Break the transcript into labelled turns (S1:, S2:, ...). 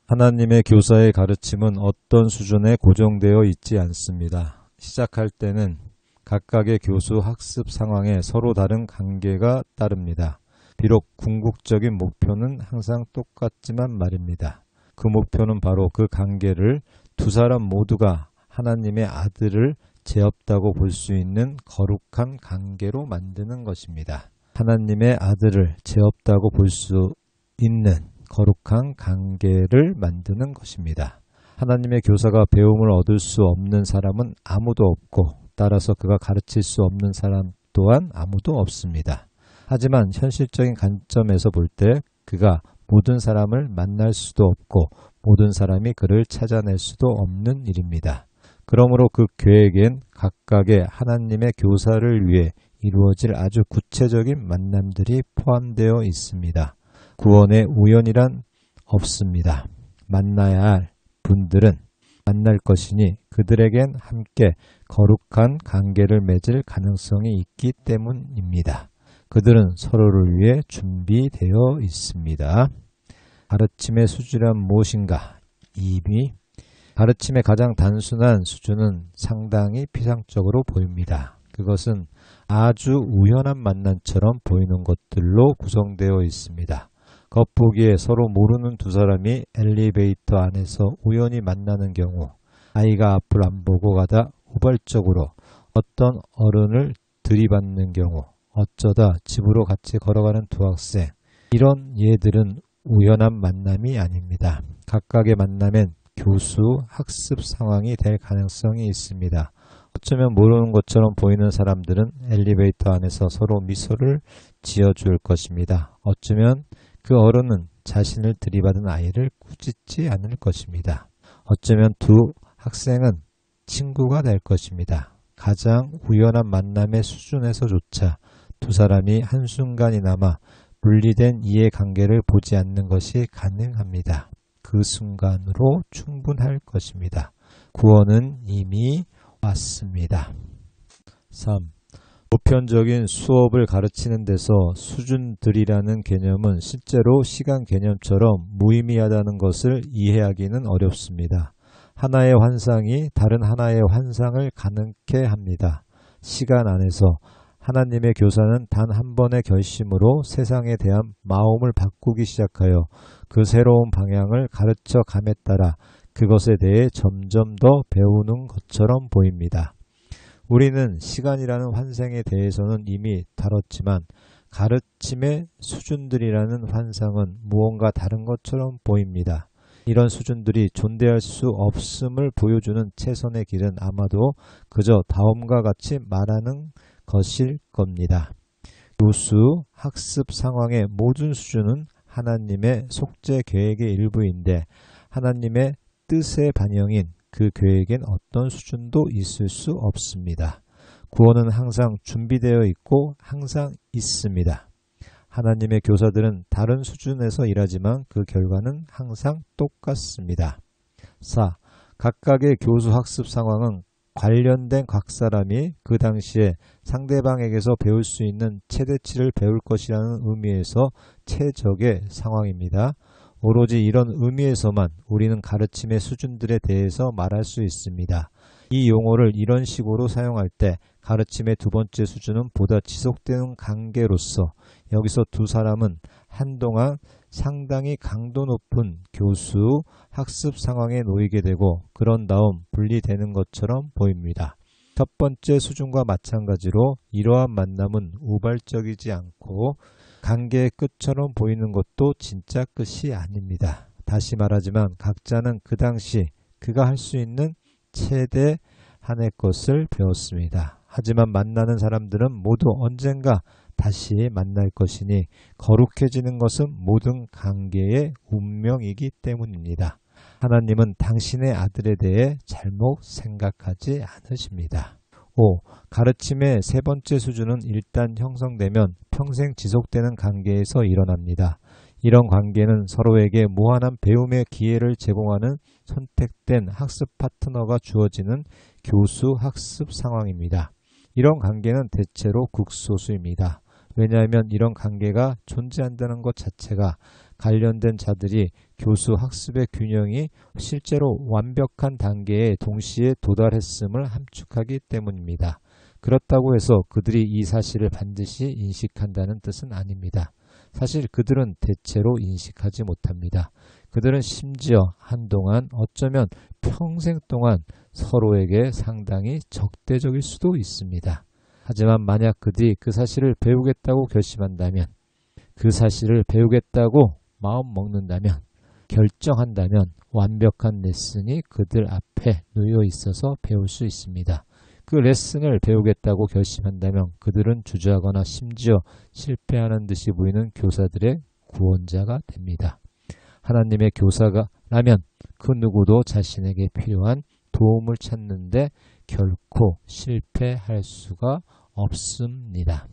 S1: 하나님의 교사의 가르침은 어떤 수준에 고정되어 있지 않습니다. 시작할 때는 각각의 교수 학습 상황에 서로 다른 관계가 따릅니다. 비록 궁극적인 목표는 항상 똑같지만 말입니다. 그 목표는 바로 그 관계를 두 사람 모두가 하나님의 아들을 죄 없다고 볼 수 있는 거룩한 관계로 만드는 것입니다. 하나님의 아들을 죄 없다고 볼 수 있는 거룩한 관계를 만드는 것입니다. 하나님의 교사가 배움을 얻을 수 없는 사람은 아무도 없고 따라서 그가 가르칠 수 없는 사람 또한 아무도 없습니다. 하지만 현실적인 관점에서 볼 때 그가 모든 사람을 만날 수도 없고 모든 사람이 그를 찾아낼 수도 없는 일입니다. 그러므로 그 계획엔 각각의 하나님의 교사를 위해 이루어질 아주 구체적인 만남들이 포함되어 있습니다. 구원의 우연이란 없습니다. 만나야 할 분들은 만날 것이니 그들에겐 함께 거룩한 관계를 맺을 가능성이 있기 때문입니다. 그들은 서로를 위해 준비되어 있습니다. 가르침의 수준은 무엇인가? 이미 가르침의 가장 단순한 수준은 상당히 피상적으로 보입니다. 그것은 아주 우연한 만남처럼 보이는 것들로 구성되어 있습니다. 겉보기에 서로 모르는 두 사람이 엘리베이터 안에서 우연히 만나는 경우, 아이가 앞을 안 보고 가다 우발적으로 어떤 어른을 들이받는 경우, 어쩌다 집으로 같이 걸어가는 두 학생, 이런 예들은 우연한 만남이 아닙니다. 각각의 만남엔 교수 학습 상황이 될 가능성이 있습니다. 어쩌면 모르는 것처럼 보이는 사람들은 엘리베이터 안에서 서로 미소를 지어줄 것입니다. 어쩌면 그 어른은 자신을 들이받은 아이를 꾸짖지 않을 것입니다. 어쩌면 두 학생은 친구가 될 것입니다. 가장 우연한 만남의 수준에서조차 두 사람이 한순간이나마 분리된 이해관계를 보지 않는 것이 가능합니다. 그 순간으로 충분할 것입니다. 구원은 이미 왔습니다. 3. 보편적인 수업을 가르치는 데서 수준들이라는 개념은 실제로 시간 개념처럼 무의미하다는 것을 이해하기는 어렵습니다. 하나의 환상이 다른 하나의 환상을 가능케 합니다. 시간 안에서 하나님의 교사는 단 한 번의 결심으로 세상에 대한 마음을 바꾸기 시작하여 그 새로운 방향을 가르쳐 감에 따라 그것에 대해 점점 더 배우는 것처럼 보입니다. 우리는 시간이라는 환상에 대해서는 이미 다뤘지만 가르침의 수준들이라는 환상은 무언가 다른 것처럼 보입니다. 이런 수준들이 존재할 수 없음을 보여주는 최선의 길은 아마도 그저 다음과 같이 말하는 것일 겁니다. 교수 학습 상황의 모든 수준은 하나님의 속죄 계획의 일부인데 하나님의 뜻의 반영인 그 계획엔 어떤 수준도 있을 수 없습니다. 구원은 항상 준비되어 있고 항상 있습니다. 하나님의 교사들은 다른 수준에서 일하지만 그 결과는 항상 똑같습니다. 4. 각각의 교수 학습 상황은 관련된 각 사람이 그 당시에 상대방에게서 배울 수 있는 최대치를 배울 것이라는 의미에서 최적의 상황입니다. 오로지 이런 의미에서만 우리는 가르침의 수준들에 대해서 말할 수 있습니다. 이 용어를 이런 식으로 사용할 때 가르침의 두 번째 수준은 보다 지속되는 관계로서 여기서 두 사람은 한동안 상당히 강도 높은 교수 학습 상황에 놓이게 되고 그런 다음 분리되는 것처럼 보입니다. 첫 번째 수준과 마찬가지로 이러한 만남은 우발적이지 않고 관계의 끝처럼 보이는 것도 진짜 끝이 아닙니다. 다시 말하지만 각자는 그 당시 그가 할 수 있는 최대한의 것을 배웠습니다. 하지만 만나는 사람들은 모두 언젠가 다시 만날 것이니 거룩해지는 것은 모든 관계의 운명이기 때문입니다. 하나님은 당신의 아들에 대해 잘못 생각하지 않으십니다. 5. 가르침의 세 번째 수준은 일단 형성되면 평생 지속되는 관계에서 일어납니다. 이런 관계는 서로에게 무한한 배움의 기회를 제공하는 선택된 학습 파트너가 주어지는 교수 학습 상황입니다. 이런 관계는 대체로 극소수입니다. 왜냐하면 이런 관계가 존재한다는 것 자체가 관련된 자들이 교수 학습의 균형이 실제로 완벽한 단계에 동시에 도달했음을 함축하기 때문입니다. 그렇다고 해서 그들이 이 사실을 반드시 인식한다는 뜻은 아닙니다. 사실 그들은 대체로 인식하지 못합니다. 그들은 심지어 한동안 어쩌면 평생 동안 서로에게 상당히 적대적일 수도 있습니다. 하지만 만약 그들이 그 사실을 배우겠다고 결심한다면, 그 사실을 배우겠다고 마음먹는다면, 결정한다면 완벽한 레슨이 그들 앞에 놓여 있어서 배울 수 있습니다. 그 레슨을 배우겠다고 결심한다면 그들은 주저하거나 심지어 실패하는 듯이 보이는 교사들의 구원자가 됩니다. 하나님의 교사라면 그 누구도 자신에게 필요한 도움을 찾는데 결코 실패할 수가 없습니다.